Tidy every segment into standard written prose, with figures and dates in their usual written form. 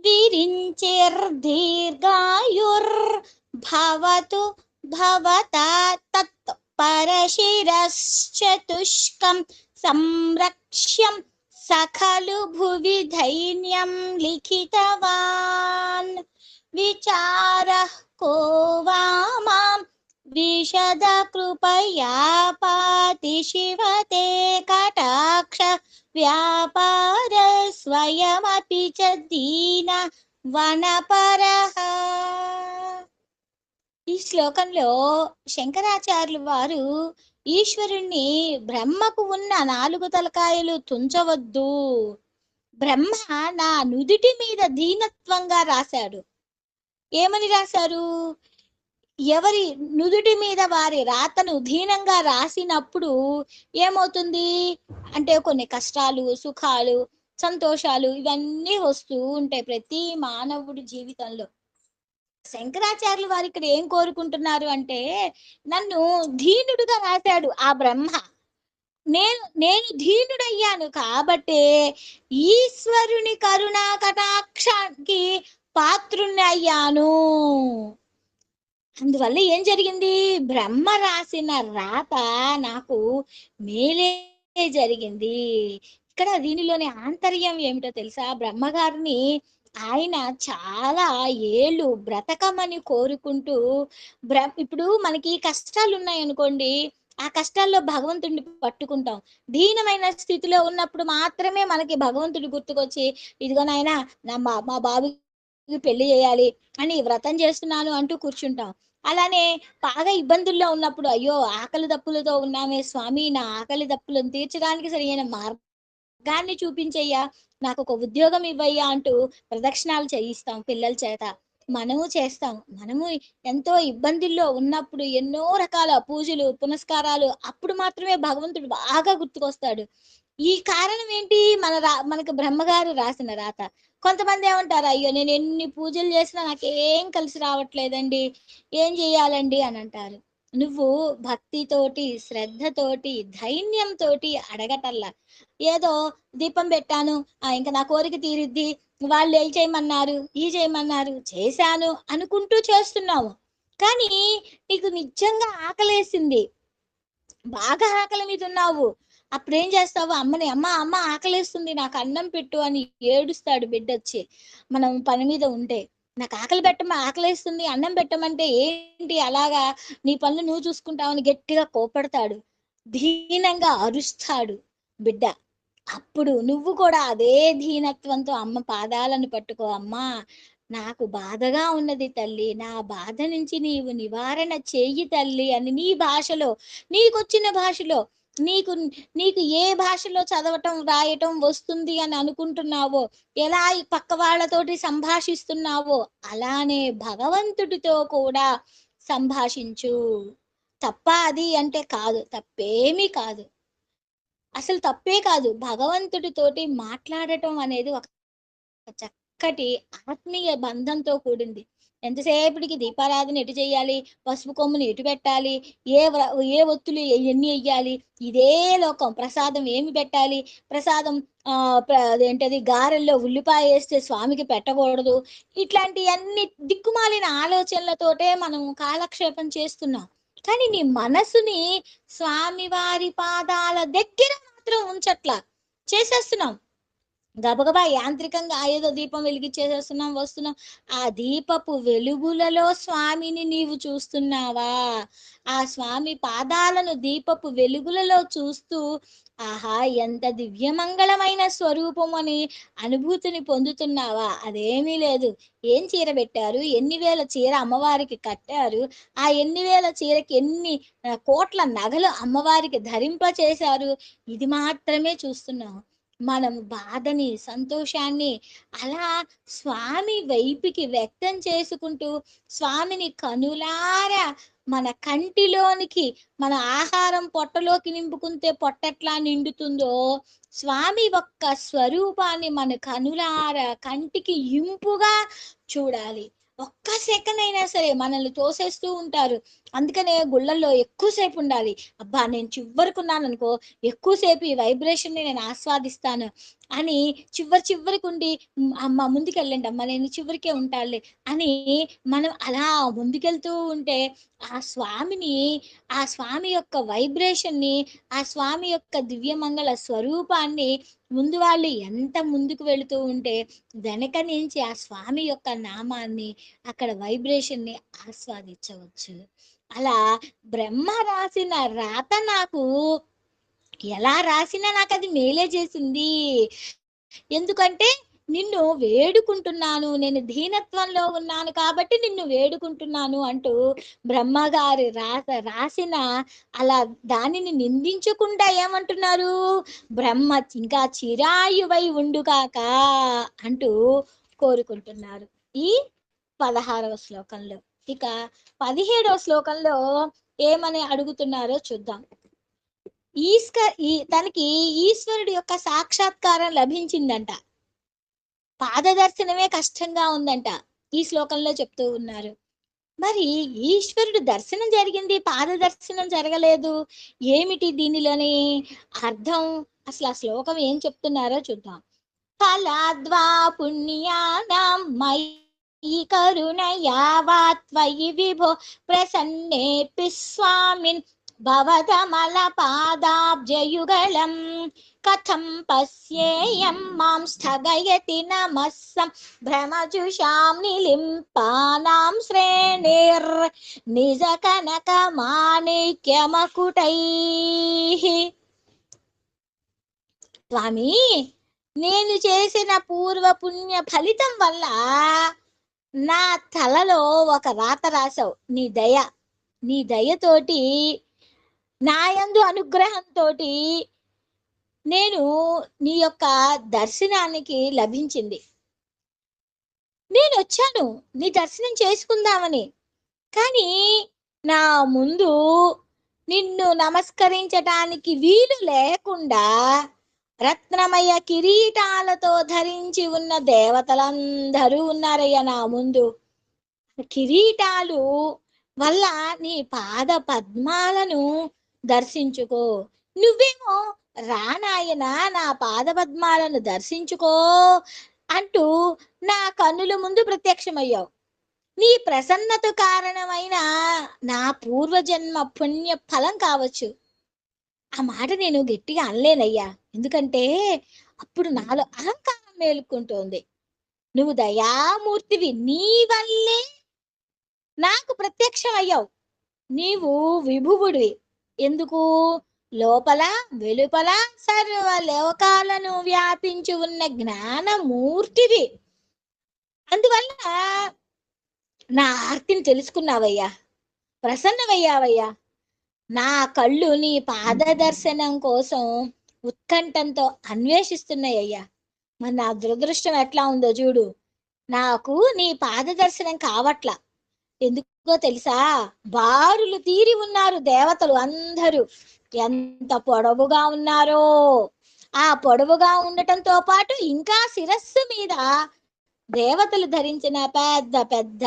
విరించిర్దీర్ఘాయుర్భవతు భవతా తత్ పరశిరశ్చతుష్కం సంరక్ష్యం సఖలు భువి ధైన్యం లిఖితవాన్ విచారః కో వా మాం విశద కృపయా పాతి శివతే కటాక్ష వ్యాపార స్వయమపి చ దీన వనపరః. ఈ శ్లోకంలో శంకరాచార్యులు వారు ఈశ్వరుణ్ణి బ్రహ్మకు ఉన్న 4 తలకాయలు తుంచవద్దు, బ్రహ్మ నా నుదిటి మీద దీనత్వంగా రాశాడు. ఏమని రాశారు? ఎవరి నుదుటి మీద వారి రాతను దీనంగా రాసినప్పుడు ఏమవుతుంది అంటే కొన్ని కష్టాలు, సుఖాలు, సంతోషాలు ఇవన్నీ వస్తూ ఉంటాయి ప్రతి మానవుడి జీవితంలో. శంకరాచార్యులు వారు ఇక్కడ ఏం కోరుకుంటున్నారు అంటే, నన్ను దీనుడుగా రాశాడు ఆ బ్రహ్మ, నేను దీనుడయ్యాను కాబట్టే ఈశ్వరుని కరుణా కటాక్షానికి పాత్రుణ్ణి అయ్యాను. అందువల్ల ఏం జరిగింది? బ్రహ్మ రాసిన రాత నాకు మేలే జరిగింది. ఇక్కడ దీనిలోని ఆంతర్యం ఏమిటో తెలుసా? బ్రహ్మగారిని ఆయన చాలా ఏళ్ళు బ్రతకమని కోరుకుంటూ ఇప్పుడు మనకి కష్టాలు ఉన్నాయనుకోండి, ఆ కష్టాల్లో భగవంతుడిని పట్టుకుంటాం. దీనమైన స్థితిలో ఉన్నప్పుడు మాత్రమే మనకి భగవంతుడి గుర్తుకొచ్చి, ఇదిగో నాయనా మా బాబుకి పెళ్లి చేయాలి అని వ్రతం చేస్తున్నాను అంటూ కూర్చుంటాం. అలానే బాగా ఇబ్బందుల్లో ఉన్నప్పుడు, అయ్యో ఆకలి దప్పులతో ఉన్నామే స్వామి, నా ఆకలి దప్పులను తీర్చడానికి సరైన మార్గాన్ని చూపించయ్యా, నాకు ఒక ఉద్యోగం ఇవ్వయ్యా అంటూ ప్రదక్షిణాలు చేయిస్తాం పిల్లల చేత. మనము చేస్తాం. మనము ఎంతో ఇబ్బందుల్లో ఉన్నప్పుడు ఎన్నో రకాల పూజలు పునస్కారాలు, అప్పుడు మాత్రమే భగవంతుడు బాగా గుర్తుకొస్తాడు. ఈ కారణం ఏంటి? మనకు బ్రహ్మగారు రాసిన రాత. కొంతమంది ఏమంటారు, అయ్యో నేను ఎన్ని పూజలు చేసినా నాకేం కలిసి రావట్లేదండి, ఏం చేయాలండి అని అంటారు. నువ్వు భక్తితోటి, శ్రద్ధతోటి, ధైర్యంతో అడగటల్లా. ఏదో దీపం పెట్టాను, ఇంకా నా కోరిక తీరిద్ది, వాళ్ళు ఏ చేయమన్నారు, ఈ చేయమన్నారు, చేశాను అనుకుంటూ చేస్తున్నావు. కానీ నీకు నిజంగా ఆకలేసింది, బాగా ఆకలి మీద ఉన్నావు, అప్పుడేం చేస్తావు? అమ్మ ఆకలేస్తుంది, నాకు అన్నం పెట్టు అని ఏడుస్తాడు బిడ్డ వచ్చి. మనం పని మీద ఉంటే, నాకు ఆకలేస్తుంది అన్నం పెట్టమంటే ఏంటి అలాగా నీ పనులు నువ్వు చూసుకుంటావని గట్టిగా కోపడతాడు, దీనంగా అరుస్తాడు బిడ్డ. అప్పుడు నువ్వు కూడా అదే దీనత్వంతో అమ్మ పాదాలను పట్టుకో, అమ్మా నాకు బాధగా ఉన్నది తల్లి, నా బాధ నుంచి నీవు నివారణ చెయ్యి తల్లి అని నీ భాషలో, నీకొచ్చిన భాషలో, నీకు నీకు ఏ భాషలో చదవటం రాయటం వస్తుంది అని అనుకుంటున్నావో, ఎలా పక్క వాళ్ళతోటి సంభాషిస్తున్నావో అలానే భగవంతుడితో కూడా సంభాషించు. తప్ప అది అంటే కాదు, తప్పేమీ కాదు, అసలు తప్పే కాదు. భగవంతుడితోటి మాట్లాడటం అనేది ఒక చక్కటి ఆత్మీయ బంధంతో కూడింది. ఎంతసేపటికి దీపారాధన ఎటు చేయాలి, పసుపు కొమ్ముని ఎటు పెట్టాలి, ఏ ఒత్తులు ఎన్ని వెయ్యాలి, ఇదే లోకం. ప్రసాదం ఏమి పెట్టాలి, ప్రసాదం అదేంటది గారెల్లో ఉల్లిపాయ వేస్తే స్వామికి పెట్టకూడదు, ఇట్లాంటి అన్ని దిక్కుమాలిన ఆలోచనలతోటే మనం కాలక్షేపం చేస్తున్నాం. కానీ నీ మనసుని స్వామివారి పాదాల దగ్గర మాత్రం ఉంచట్లా, చేసేస్తున్నాం. గబగబా యాంత్రికంగా ఏదో దీపం వెలిగించేసేస్తున్నాం, వస్తున్నాం. ఆ దీపపు వెలుగులలో స్వామిని నీవు చూస్తున్నావా? ఆ స్వామి పాదాలను దీపపు వెలుగులలో చూస్తూ, ఆహా ఎంత దివ్యమంగళమైన స్వరూపం అని అనుభూతిని పొందుతున్నావా? అదేమీ లేదు. ఏం చీర పెట్టారు, ఎన్ని వేల చీర అమ్మవారికి కట్టారు, ఆ ఎన్ని వేల చీరకి ఎన్ని కోట్ల నగలు అమ్మవారికి ధరింప చేశారు, ఇది మాత్రమే చూస్తున్నాం. మనం బాధని, సంతోషాన్ని అలా స్వామి వైపుకి వ్యక్తం చేసుకుంటూ, స్వామిని కనులారా మన కంటిలోనికి, మన ఆహారం పొట్టలోకి నింపుకుంటే పొట్టెట్లా నిండుతుందో, స్వామి ఒక్క స్వరూపాన్ని మన కనులారా కంటికి ఇంపుగా చూడాలి. ఒక్క సెకండ్ అయినా సరే మనల్ని తోసేస్తూ ఉంటారు. అందుకనే గుళ్ళల్లో ఎక్కువసేపు ఉండాలి. అబ్బా నేను చివరికున్నాను అనుకో, ఎక్కువసేపు ఈ వైబ్రేషన్ ని నేను ఆస్వాదిస్తాను అని చివరికి ఉండి అమ్మ ముందుకెళ్ళండి అమ్మ నేను చివరికే ఉంటానులే అని మనం అలా ముందుకెళ్తూ ఉంటే ఆ స్వామి యొక్క వైబ్రేషన్ని, ఆ స్వామి యొక్క దివ్యమంగళ స్వరూపాన్ని ముందు వాళ్ళు ఎంత ముందుకు వెళుతూ ఉంటే వెనక నుంచి ఆ స్వామి యొక్క నామాన్ని, అక్కడ వైబ్రేషన్ని ఆస్వాదించవచ్చు. అలా బ్రహ్మ రాసిన రాత నాకు ఎలా రాసినా నాకు అది మేలే చేసింది. ఎందుకంటే నిన్ను వేడుకుంటున్నాను, నేను దీనత్వంలో ఉన్నాను కాబట్టి నిన్ను వేడుకుంటున్నాను అంటూ బ్రహ్మగారి రాసిన అలా దానిని నిందించకుండా ఏమంటున్నారు, బ్రహ్మ ఇంకా చిరాయువై ఉండుగాక అంటూ కోరుకుంటున్నారు ఈ 16వ శ్లోకంలో. ఇక 17వ శ్లోకంలో ఏమని అడుగుతున్నారో చూద్దాం. తనకి ఈశ్వరుడి యొక్క సాక్షాత్కారం లభించిందంట, పాదదర్శనమే కష్టంగా ఉందంట ఈ శ్లోకంలో చెప్తూ ఉన్నారు. మరి ఈశ్వరుడు దర్శనం జరిగింది, పాద దర్శనం జరగలేదు, ఏమిటి దీనిలోని అర్థం? అసలు ఆ శ్లోకం ఏం చెప్తున్నారో చూద్దాం. ఫలాద్వా పుణ్యానాం మయి కరుణయా వా త్వయి విభో ప్రసన్నేపి స్వామిన్ భవతమల పాదాబ్జయుగళం కథం పశ్యేయం మాం స్థగయతి నమస్సం భ్రమజుషాం నిలింపానాం శ్రేణిర్ నిజ కనక మాణిక్యమకుటైః. స్వామి, నేను చేసిన పూర్వ పుణ్య ఫలితం వల్ల నా తలలో ఒక రాత రాసావు. నీ దయతోటి, నాయందు అనుగ్రహంతో నేను నీ యొక్క దర్శనానికి లభించింది. నేను వచ్చాను నీ దర్శనం చేసుకుందామని, కానీ నా ముందు నిన్ను నమస్కరించటానికి వీలు లేకుండా రత్నమయ కిరీటాలతో ధరించి ఉన్న దేవతలందరూ ఉన్నారయ్యా నా ముందు. కిరీటాలు వల్ల నీ పాద పద్మాలను దర్శించుకో. నువ్వేమో రానాయన నా పాద పద్మాలను దర్శించుకో అంటూ నా కన్నుల ముందు ప్రత్యక్షమయ్యావు. నీ ప్రసన్నత కారణమైన నా పూర్వజన్మ పుణ్య ఫలం కావచ్చు. ఆ మాట నేను గట్టిగా అనలేనయ్యా, ఎందుకంటే అప్పుడు నాలో అహంకారం మేలుకుంటోంది. నువ్వు దయామూర్తివి, నీ వల్లే నాకు ప్రత్యక్షం అయ్యావు. నీవు విభువుడివి. ఎందుకు? లోపల వెలుపల సర్వ లోకాలను వ్యాపించి ఉన్న జ్ఞానమూర్తివి. అందువల్ల నా ఆర్తిని తెలుసుకున్నావయ్యా, ప్రసన్నమయ్యావయ్యా. నా కళ్ళు నీ పాద దర్శనం కోసం ఉత్కంఠంతో అన్వేషిస్తున్నాయ్యా. మరి నా దురదృష్టం ఎట్లా ఉందో చూడు, నాకు నీ పాద దర్శనం కావట్లా. ఎందుకో తెలుసా? బారులు తీరి ఉన్నారు దేవతలు అందరూ. ఎంత పొడవుగా ఉన్నారో! ఆ పొడవుగా ఉండటంతో పాటు ఇంకా శిరస్సు మీద దేవతలు ధరించిన పెద్ద పెద్ద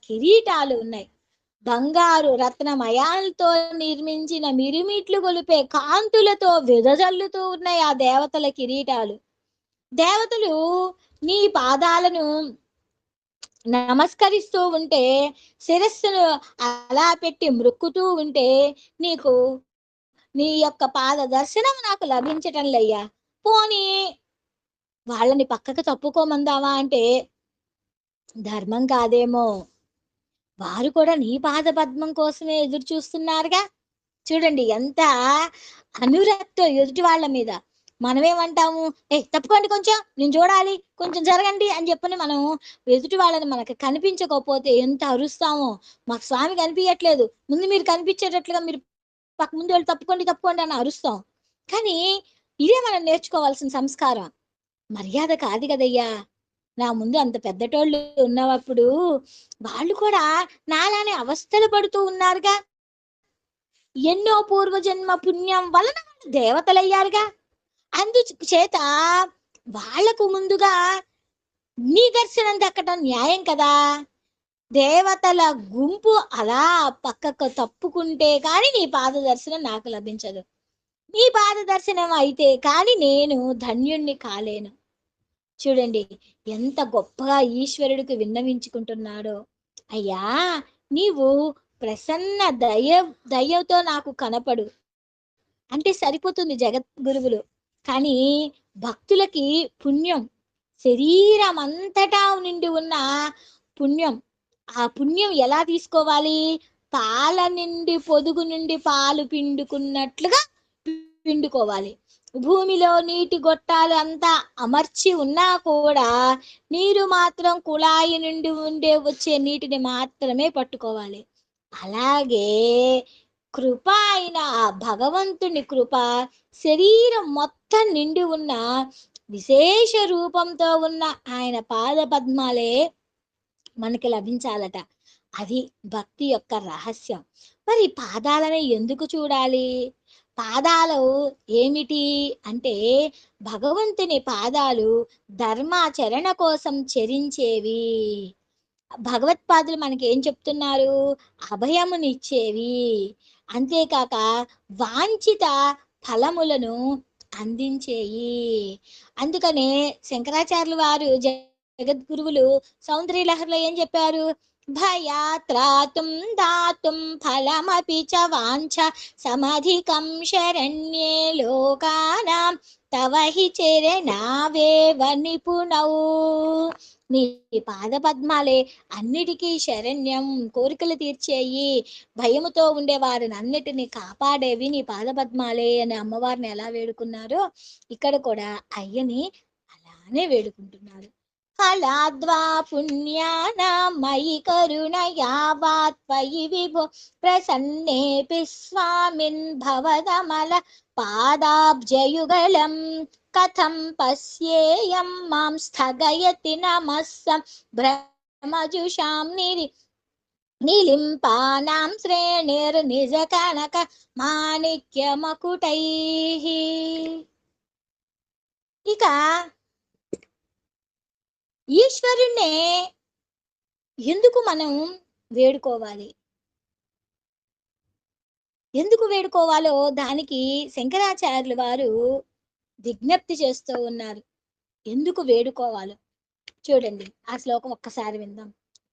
కిరీటాలు ఉన్నాయి. బంగారు రత్నమయాలతో నిర్మించిన మిరుమిట్లు గొలిపే కాంతులతో వెదజల్లుతూ ఉన్నాయి ఆ దేవతల కిరీటాలు. దేవతలు నీ పాదాలను నమస్కరిస్తూ ఉంటే, శిరస్సును అలా పెట్టి మృక్కుతూ ఉంటే నీకు నీ యొక్క పాద దర్శనం నాకు లభించటం లేయ్యా. పోనీ వాళ్ళని పక్కకు తప్పుకోమందావా అంటే ధర్మం కాదేమో. వారు కూడా నీ పాద పద్మం కోసమే ఎదురు చూస్తున్నారుగా. చూడండి ఎంత అనురక్తో ఎదుటి వాళ్ళ మీద. మనమేమంటాము, తప్పుకోండి, కొంచెం నేను చూడాలి, కొంచెం జరగండి అని చెప్పని మనం ఎదుటి వాళ్ళని మనకు కనిపించకపోతే ఎంత అరుస్తామో. మాకు స్వామి కనిపించట్లేదు, ముందు మీరు కనిపించేటట్లుగా మీరు పక్క ముందు వెళ్ళి తప్పుకోండి అని అరుస్తాం. కానీ ఇదే మనం నేర్చుకోవాల్సిన సంస్కారం, మర్యాద కాదు కదయ్యా. నా ముందు అంత పెద్దటోళ్ళు ఉన్నప్పుడు వాళ్ళు కూడా నాలానే అవస్థలు పడుతూ ఉన్నారుగా. ఎన్నో పూర్వజన్మ పుణ్యం వలన దేవతలయ్యారుగా. అందుచేత వాళ్లకు ముందుగా నీ దర్శనం దక్కడం న్యాయం కదా. దేవతల గుంపు అలా పక్కకు తప్పుకుంటే కానీ నీ పాద దర్శనం నాకు లభించదు. నీ పాద దర్శనం అయితే కానీ నేను ధన్యుణ్ణి కాలేను. చూడండి ఎంత గొప్పగా ఈశ్వరుడికి విన్నవించుకుంటున్నాడో. అయ్యా, నీవు ప్రసన్న దయతో నాకు కనపడు అంటే సరిపోతుంది జగద్గురువులు. కానీ భక్తులకి పుణ్యం, శరీరం అంతటా నిండి ఉన్న పుణ్యం, ఆ పుణ్యం ఎలా తీసుకోవాలి? పాల నుండి పొదుగు నుండి పాలు పిండుకున్నట్లుగా పిండుకోవాలి. భూమిలో నీటి గొట్టాలు అంతా అమర్చి ఉన్నా కూడా నీరు మాత్రం కుళాయి నుండి వచ్చే నీటిని మాత్రమే పట్టుకోవాలి. అలాగే కృప అయిన ఆ భగవంతుని కృప శరీరం మొత్తం నిండి ఉన్న విశేష రూపంతో ఉన్న ఆయన పాద పద్మాలే మనకి లభించాలట. అది భక్తి యొక్క రహస్యం. మరి పాదాలని ఎందుకు చూడాలి? పాదాలు ఏమిటి అంటే భగవంతుని పాదాలు ధర్మాచరణ కోసం చరించేవి. భగవత్పాదులు మనకి ఏం చెప్తున్నారు? అభయమునిచ్చేవి. అంతేకాక వాంఛిత ఫలములను అందించేయి. అందుకనే శంకరాచార్యులు వారు జగద్గురువులు సౌందర్యలహరిలో ఏం చెప్పారు? భయాత్రాతుం దాతుం ఫలమపి చ వాంఛ సమధికం శరణ్యే లోకానాం తవ హి చరణావేవ నిపుణౌ. నీ పాద పద్మాలే అన్నిటికీ శరణ్యం, కోరికలు తీర్చేయి, భయముతో ఉండే వారిని అన్నిటినీ కాపాడేవి నీ పాద పద్మాలే అని అమ్మవారిని ఎలా వేడుకున్నారో ఇక్కడ కూడా అయ్యని అలానే వేడుకుంటున్నారు. ఫలాద్వా పుణ్యానా మయి కరుణయావాత్వయి విభో ప్రసన్నేపి స్వామిన్ భవదమల పాదాబ్జయుగళం కథం పశ్యేయం మాం స్థగయతి నమస్సం భ్రమజుషాం నిలింపానాం శ్రేణిర్నిజ కనక మాణిక్యమకుటైః. ఇక ఈశ్వరుణ్ణే ఎందుకు మనం వేడుకోవాలి? ఎందుకు వేడుకోవాలో దానికి శంకరాచార్యులు వారు విజ్ఞప్తి చేస్తూ ఉన్నారు. ఎందుకు వేడుకోవాలో చూడండి, ఆ శ్లోకం ఒక్కసారి విందాం.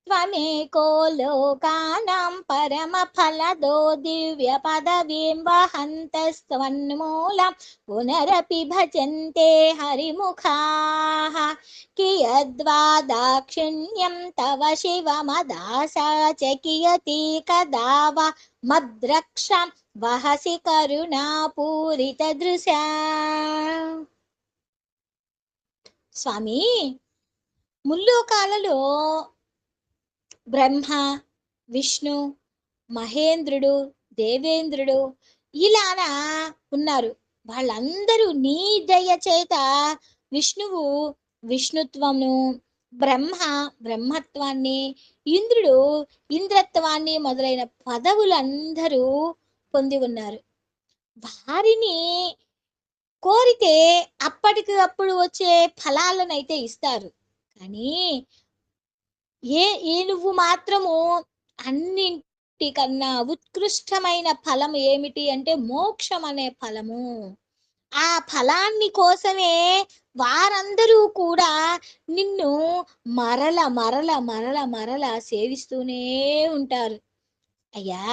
త్వమేకో లోకానాం పరమ ఫలదో దివ్య పదవీం వహంతస్త్వన్మూలం పునరపి భజంతే హరిముఖాః కియద్వా దాక్షిణ్యం తవ శివమదాసా చ కియతి కదా వా మద్రక్షాం వహసి కరుణాపూరిత దృశా. స్వామి, ముల్లోకాలలో బ్రహ్మ, విష్ణు, మహేంద్రుడు, దేవేంద్రుడు ఇలానా ఉన్నారు. వాళ్ళందరూ నీ దయ చేత విష్ణువు విష్ణుత్వమును, బ్రహ్మ బ్రహ్మత్వాన్ని, ఇంద్రుడు ఇంద్రత్వాన్ని మొదలైన పదవులందరూ పొంది ఉన్నారు. వారిని కోరితే అప్పటికి అప్పుడు వచ్చే ఫలాలనైతే ఇస్తారు. కానీ నువ్వు మాత్రము అన్నింటికన్నా ఉత్కృష్టమైన ఫలం ఏమిటి అంటే మోక్షం అనే ఫలము. ఆ ఫలాన్ని కోసమే వారందరూ కూడా నిన్ను మరల మరల మరల మరల సేవిస్తూనే ఉంటారు. అయ్యా,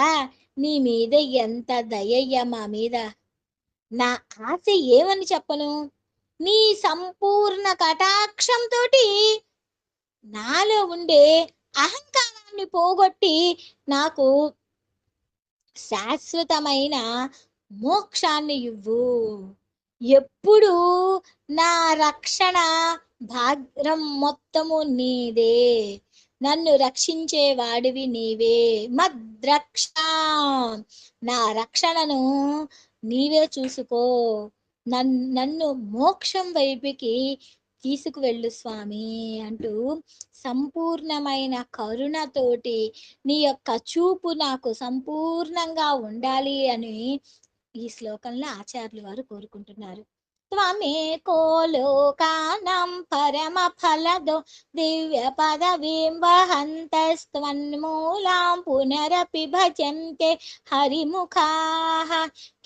నీ మీద ఎంత దయయ్యా మా మీద. నా ఆశ ఏమని చెప్పను? నీ సంపూర్ణ కటాక్షంతో నాలో ఉండే అహంకారాన్ని పోగొట్టి నాకు శాశ్వతమైన మోక్షాన్ని ఇవ్వు. ఎప్పుడు నా రక్షణ భాగ్యం మొత్తము నీదే, నన్ను రక్షించే వాడివి నీవే. మద్రక్ష, నా రక్షణను నీవే చూసుకో, నన్ను మోక్షం వైపుకి తీసుకువెళ్ళు స్వామి అంటూ సంపూర్ణమైన కరుణతోటి నీ యొక్క చూపు నాకు సంపూర్ణంగా ఉండాలి అని ఈ శ్లోకంలో ఆచార్యులు వారు కోరుకుంటున్నారు. త్వమేకో లోకానాం పరమఫలదో దివ్య పదవీం వహంతస్త్వన్మూలాం పునరపి భజంతే హరిముఖాః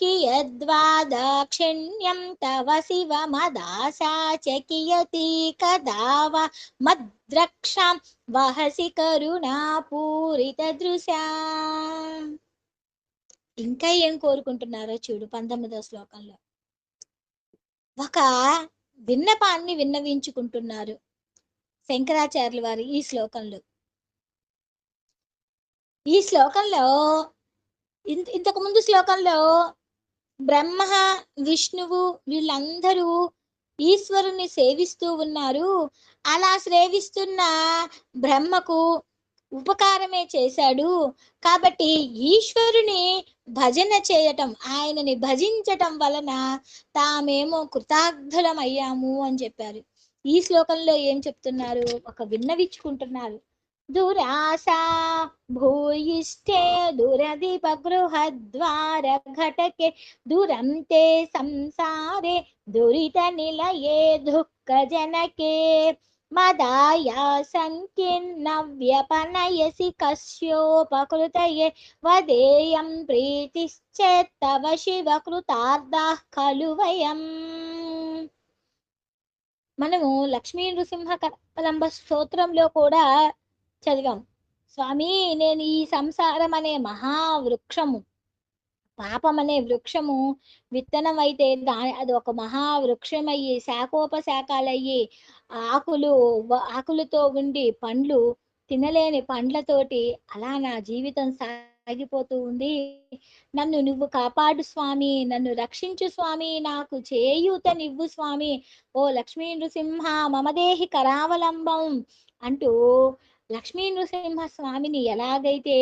కియద్వా దాక్షిణ్యం తవ శివమదాసా చ కియతి కదా వా మద్రక్షాం వహసి కరుణా పూరిత దృశా. ఇంకా ఏం కోరుకుంటున్నారో చూడు 19వ శ్లోకంలో. ఒక విన్నపాన్ని విన్నవించుకుంటున్నారు శంకరాచార్యుల వారు ఈ శ్లోకంలో. ఈ శ్లోకంలో ఇంతకు ముందు శ్లోకంలో బ్రహ్మ విష్ణువు వీళ్ళందరూ ఈశ్వరుని సేవిస్తూ ఉన్నారు. అలా సేవిస్తున్న బ్రహ్మకు ఉపకారమే చేశాడు కాబట్టి ఈశ్వరుని భజన చేయటం, ఆయనని భజించటం వలన తామేమో కృతార్థులమయ్యాము అని చెప్పారు. ఈ శ్లోకంలో ఏం చెప్తున్నారు? ఒక విన్నవించుకుంటున్నారు. దురాశా భూయిష్ఠే దురదీప గృహద్వార ఘటకే దురంతే సంసారే దురిత నిలయే దుఃఖ జనకే మదాయా సంకీర్ణ వ్యపనయసి కస్యోపకృతయే వదేయం ప్రీతిశ్చేత్తవ శివ కృతార్థః ఖలు వయం. మనము లక్ష్మీ నృసింహ కలంబ స్తోత్రంలో కూడా చదివాం. స్వామి, నేను ఈ సంసారం అనే మహావృక్షము, పాపం అనే వృక్షము విత్తనం అయితే అది ఒక మహావృక్షమయ్యి శాఖోపశాఖలయ్యి ఆకులతో ఉండి పండ్లు తినలేని పండ్లతోటి అలా నా జీవితం సాగిపోతూ ఉంది. నన్ను నువ్వు కాపాడు స్వామి, నన్ను రక్షించు స్వామి, నాకు చేయూతనివ్వు స్వామి, ఓ లక్ష్మీ నృసింహ మమదేహి కరావలంబం అంటూ లక్ష్మీ నృసింహ స్వామిని ఎలాగైతే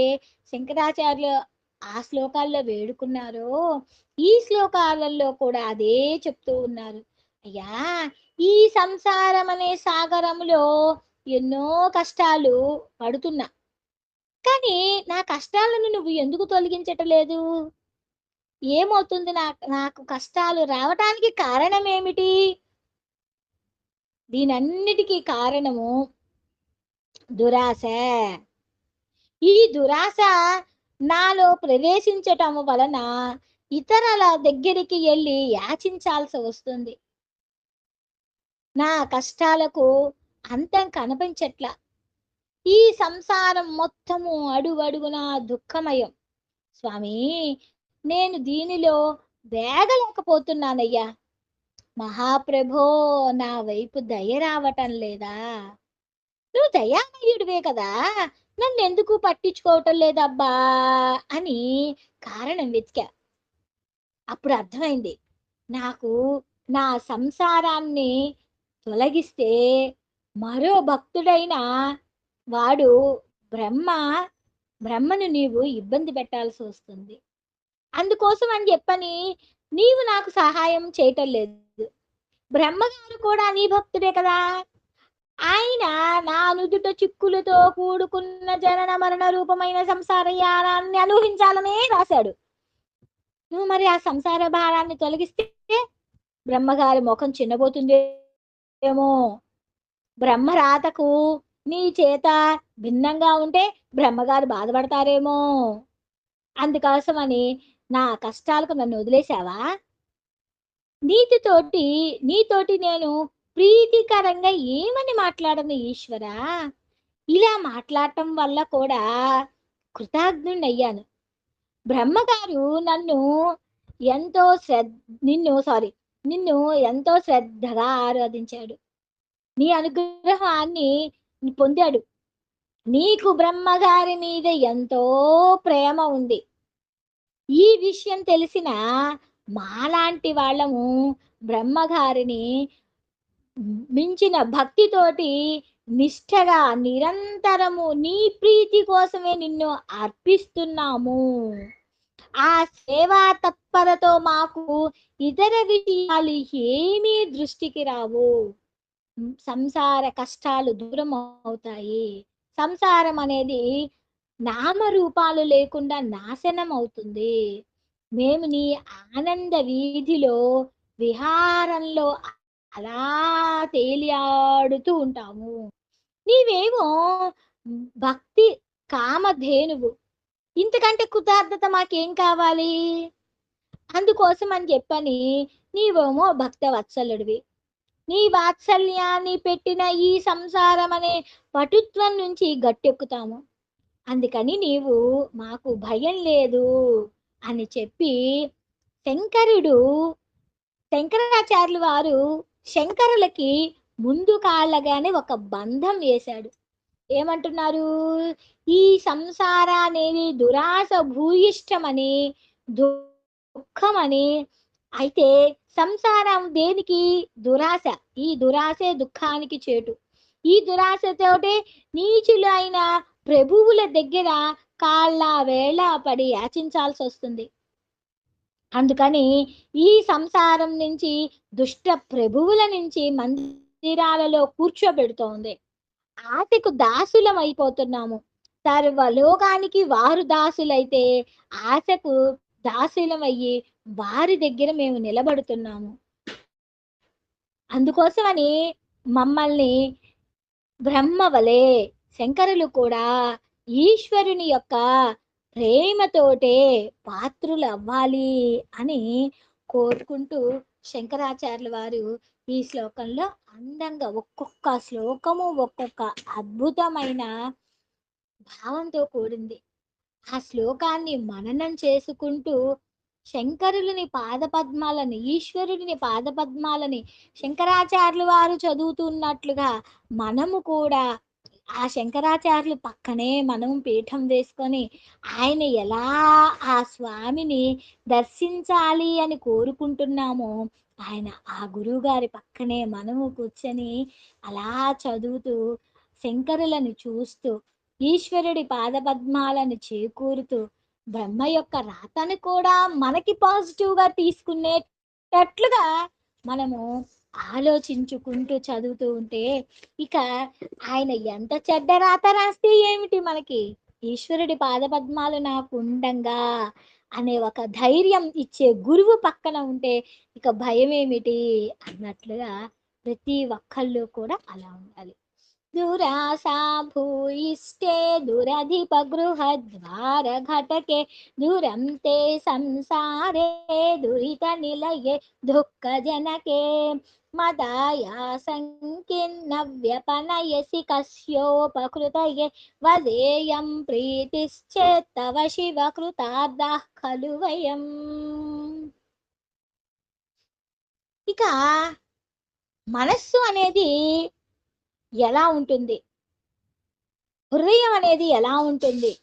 శంకరాచార్యులు ఆ శ్లోకాల్లో వేడుకున్నారో ఈ శ్లోకాలలో కూడా అదే చెప్తూ ఉన్నారు. అయ్యా, ఈ సంసారం అనే సాగరంలో ఎన్నో కష్టాలు పడుతున్నా, కానీ నా కష్టాలను నువ్వు ఎందుకు తొలగించటలేదు? ఏమవుతుంది? నాకు కష్టాలు రావటానికి కారణం ఏమిటి? దీనన్నిటికీ కారణము దురాశ. ఈ దురాశ నాలో ప్రవేశించటం వలన ఇతరుల దగ్గరికి వెళ్ళి యాచించాల్సి వస్తుంది. నా కష్టాలకు అంతం కనిపించట్లా. ఈ సంసారం మొత్తము అడుగడుగునా దుఃఖమయం. స్వామి, నేను దీనిలో వేగలేకపోతున్నానయ్యా. మహాప్రభో, నా వైపు దయ రావటం లేదా? నువ్వు దయామయుడివే కదా, నన్ను ఎందుకు పట్టించుకోవటం లేదబ్బా అని కారణం వెతికా. అప్పుడు అర్థమైంది, నాకు నా సంసారాన్ని తొలగిస్తే మరో భక్తుడైన వాడు బ్రహ్మను నీవు ఇబ్బంది పెట్టాల్సి వస్తుంది. అందుకోసం అని చెప్పని నీవు నాకు సహాయం చేయటం లేదు. బ్రహ్మగారు కూడా నీ భక్తుడే కదా, ఆయన నా నుదుట చిక్కులతో కూడుకున్న జనన మరణ రూపమైన సంసార యానాన్ని అనుభవించాలనే రాశాడు. నువ్వు మరి ఆ సంసార భారాన్ని తొలగిస్తే బ్రహ్మగారి ముఖం చిన్నబోతుందేమో, బ్రహ్మరాతకు నీ చేత భిన్నంగా ఉంటే బ్రహ్మగారు బాధపడతారేమో. అందుకోసమని నా కష్టాలకు నన్ను వదిలేశావా? నీతోటి నేను ప్రీతికరంగా ఏమని మాట్లాడను ఈశ్వరా. ఇలా మాట్లాడటం వల్ల కూడా కృతజ్ఞుణ్ణయ్యాను. బ్రహ్మగారు నిన్ను ఎంతో శ్రద్ధగా ఆరాధించాడు. నీ అనుగ్రహాన్ని పొందాడు. నీకు బ్రహ్మగారి మీద ఎంతో ప్రేమ ఉంది. ఈ విషయం తెలిసిన మాలాంటి వాళ్ళము బ్రహ్మగారిని మించిన భక్తితోటి నిష్ఠగా నిరంతరము నీ ప్రీతి కోసమే నిన్ను అర్పిస్తున్నాము. ఆ సేవా తత్పరతో మాకు ఇతర విషయాలు ఏమీ దృష్టికి రావు. సంసార కష్టాలు దూరం అవుతాయి. సంసారం అనేది నామరూపాలు లేకుండా నాశనం అవుతుంది. మేము నీ ఆనంద వీధిలో విహారంలో అలా తేలియాడుతూ ఉంటాము. నీవేమో భక్తి కామధేనువు. ఇంతకంటే కృతార్థత మాకేం కావాలి? అందుకోసం అని చెప్పని నీవేమో భక్త వత్సలుడివి. నీ వాత్సల్యాన్ని పెట్టిన ఈ సంసారం అనే పటుత్వం నుంచి గట్టెక్కుతాము. అందుకని నీవు మాకు భయం లేదు అని చెప్పి శంకరుడు శంకరాచార్యులు వారు శంకరులకి ముందు కాళ్ళగానే ఒక బంధం వేశాడు. ఏమంటున్నారు? ఈ సంసారానేది దురాశ భూయిష్టమని, దుఃఖమని. అయితే సంసారం దేనికి? దురాశ. ఈ దురాశే దుఃఖానికి చేటు. ఈ దురాశతోటే నీచులైన ప్రభువుల దగ్గర కాళ్ళ వేళ పడి యాచించాల్సి వస్తుంది. అందుకని ఈ సంసారం నుంచి, దుష్ట ప్రభువుల నుంచి మందిరాలలో కూర్చోబెడుతోంది. ఆశకు దాసులం అయిపోతున్నాము. సర్వలోకానికి వారు దాసులైతే ఆశకు దాసులమయ్యి వారి దగ్గర మేము నిలబడుతున్నాము. అందుకోసమని మమ్మల్ని బ్రహ్మవలే శంకరులు కూడా ఈశ్వరుని యొక్క ప్రేమతోటే పాత్రులు అవ్వాలి అని కోరుకుంటూ శంకరాచార్యుల వారు ఈ శ్లోకంలో అందంగా ఒక్కొక్క శ్లోకము ఒక్కొక్క అద్భుతమైన భావంతో కూడింది. ఆ శ్లోకాన్ని మననం చేసుకుంటూ శంకరులని పాదపద్మాలని, ఈశ్వరుడిని పాదపద్మాలని శంకరాచార్యులు వారు చదువుతున్నట్లుగా మనము కూడా ఆ శంకరాచార్యులు పక్కనే మనం పీఠం వేసుకొని ఆయన ఎలా ఆ స్వామిని దర్శించాలి అని కోరుకుంటున్నామో ఆయన ఆ గురువు గారి పక్కనే మనము కూర్చొని అలా చదువుతూ శంకరులను చూస్తూ ఈశ్వరుడి పాదపద్మాలను చేకూరుతూ బ్రహ్మ యొక్క రాతను కూడా మనకి పాజిటివ్గా తీసుకునేటట్లుగా మనము ఆలోచించుకుంటూ చదువుతూ ఉంటే ఇక ఆయన ఎంత చెడ్డ రాత రాస్తే ఏమిటి మనకి? ఈశ్వరుడి పాదపద్మాలు నాకు ఉండంగా అనే ఒక ధైర్యం ఇచ్చే గురువు పక్కన ఉంటే ఇక భయం ఏమిటి అన్నట్లుగా ప్రతి ఒక్కళ్ళు కూడా అలా ఉండాలి. దురాశా భూయిష్టే దురధిప గృహద్వార ఘటకే దురంతే సంసారే దురిత నిలయే దుఃఖ జనకే మదాయా సంకిన్న వ్యపనయసి కస్యోపకృతయే వదేయం ప్రీతిశ్చేత్తవ శివ కృతార్థః ఖలు వయం. ఇక మనస్సు అనేది ఎలా ఉంటుంది? హృదయం అనేది ఎలా ఉంటుంది?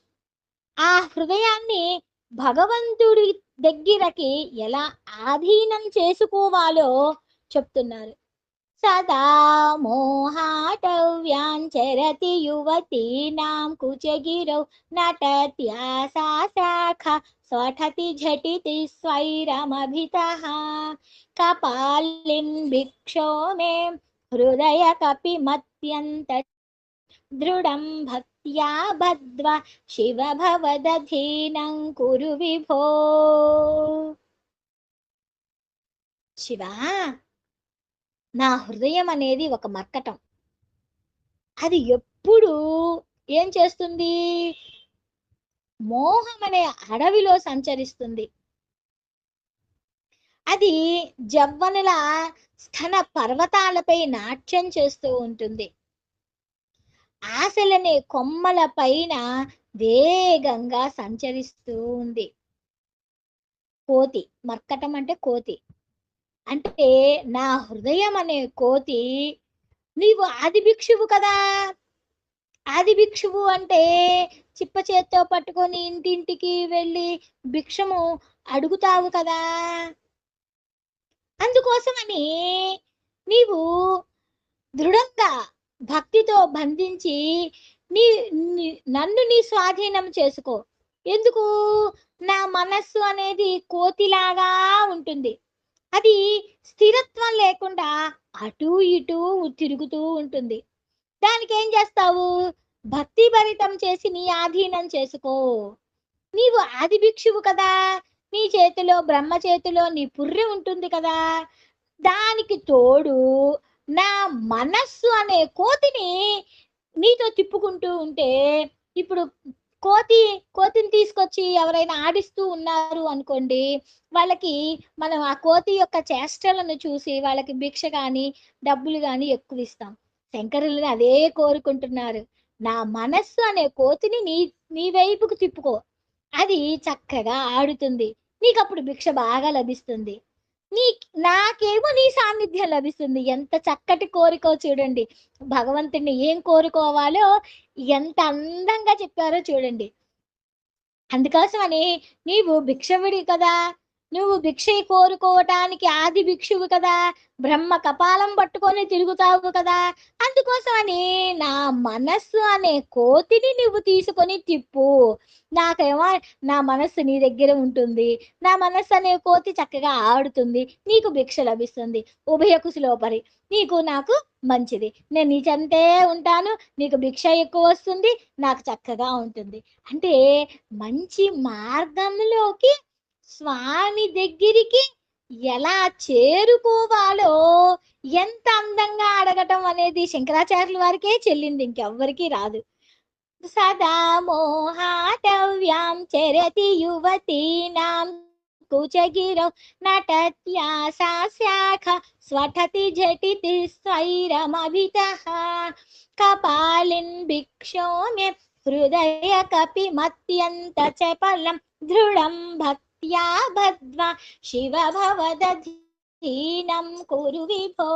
ఆ హృదయాన్ని భగవంతుడి దగ్గరకి ఎలా ఆధీనం చేసుకోవాలో చెప్తున్నారు. సదా మోహాటవ్యాంచరతి యువతీనాం కుచగిరౌ నటత్యాసా శాఖ స్వఠతి ఝటితి స్వైరమభితః కపాలిన్ భిక్షో మే హృదయ కపిమత్యంత దృఢం భక్త్యా బద్ధ్వా శివ భవదధీనం కురు విభో. శివ, నా హృదయం అనేది ఒక మర్కటం. అది ఎప్పుడు ఏం చేస్తుంది? మోహం అనే అడవిలో సంచరిస్తుంది. అది జవ్వనుల స్థన పర్వతాలపై నాట్యం చేస్తూ ఉంటుంది. ఆశలనే కొమ్మల పైన వేగంగా సంచరిస్తూ ఉంది. కోతి, మర్కటం అంటే కోతి. అంటే నా హృదయం అనే కోతి, నీవు ఆది భిక్షువు కదా. ఆది భిక్షువు అంటే చిప్ప చేత్తో పట్టుకొని ఇంటింటికి వెళ్ళి భిక్షము అడుగుతావు కదా. అందుకోసమని నీవు దృఢంగా భక్తితో బంధించి నన్ను నీ స్వాధీనం చేసుకో. ఎందుకు? నా మనస్సు అనేది కోతిలాగా ఉంటుంది. అది స్థిరత్వం లేకుండా అటు ఇటు తిరుగుతూ ఉంటుంది. దానికి ఏం చేస్తావు? భక్తి భరితం చేసి నీ ఆధీనం చేసుకో. నీవు ఆది భిక్షువు కదా. నీ చేతిలో, బ్రహ్మ చేతిలో నీ పుర్రె ఉంటుంది కదా. దానికి తోడు నా మనస్సు అనే కోతిని నీతో తిప్పుకుంటూ ఉంటే, ఇప్పుడు కోతి కోతిని తీసుకొచ్చి ఎవరైనా ఆడిస్తూ ఉన్నారు అనుకోండి, వాళ్ళకి మనం ఆ కోతి యొక్క చేష్టలను చూసి వాళ్ళకి భిక్ష కానీ డబ్బులు కానీ ఎక్కువ ఇస్తాం. శంకరులు అదే కోరుకుంటున్నారు. నా మనస్సు అనే కోతిని నీ నీ వైపుకు తిప్పుకో, అది చక్కగా ఆడుతుంది, నీకప్పుడు భిక్ష బాగా లభిస్తుంది. నీ నాకేమో నీ సాన్నిధ్యం లభిస్తుంది. ఎంత చక్కటి కోరికో చూడండి. భగవంతుడిని ఏం కోరుకోవాలో ఎంత అందంగా చెప్పారో చూడండి. అందుకోసమని నీవు భిక్షవుడి కదా! నువ్వు భిక్ష కోరుకోవటానికి ఆది భిక్షువు కదా! బ్రహ్మ కపాలం పట్టుకొని తిరుగుతావు కదా! అందుకోసమని నా మనస్సు అనే కోతిని నువ్వు తీసుకొని తిప్పు. నాకేమో నా మనస్సు నీ దగ్గర ఉంటుంది. నా మనస్సు అనే కోతి చక్కగా ఆడుతుంది. నీకు భిక్ష లభిస్తుంది. ఉభయ కుశలోపరి. నీకు నాకు మంచిది. నేను నీ చెంతే ఉంటాను. నీకు భిక్ష ఎక్కువొస్తుంది. నాకు చక్కగా ఉంటుంది. అంటే మంచి మార్గంలోకి స్వామి దగ్గరికి ఎలా చేరుకోవాలో ఎంత అందంగా అడగటం అనేది శంకరాచార్యుల వారికే చెల్లింది, ఇంకెవ్వరికీ రాదు. సదా మోహాటవ్యాం చరతి యువతీనాం కుచగిరౌ నటత్యా సా శాఖ స్వఠతి झटिति स्वैरमभितः कपालिन् भिक्षोम्य हृदय कपिमत्यन्त चपलं दृढं भक्त्या बद्ध्वा शिव भवदधीनं कुरु विभो।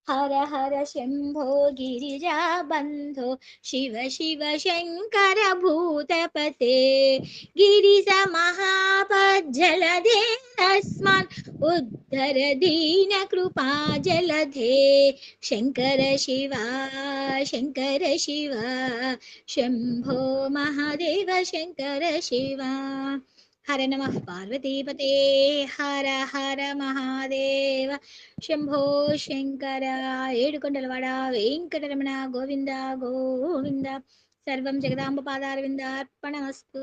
हर हर शंभो गिरिजा बंधो शिव शिव शंकर भूतपते गिरिज महापज्जलधे तस्मान् उद्धर दीन कृपा जलधे शंकर शिवा शंभो महादेव शंकर शिवा। हर नमः पार्वतीपते हर हर महादेव शंभो शंकर ఏడుకొండలవాడ వెంకటరమణ గోవింద గోవింద సర్వం జగదాంబ పాదారవిందార్పణమస్తు।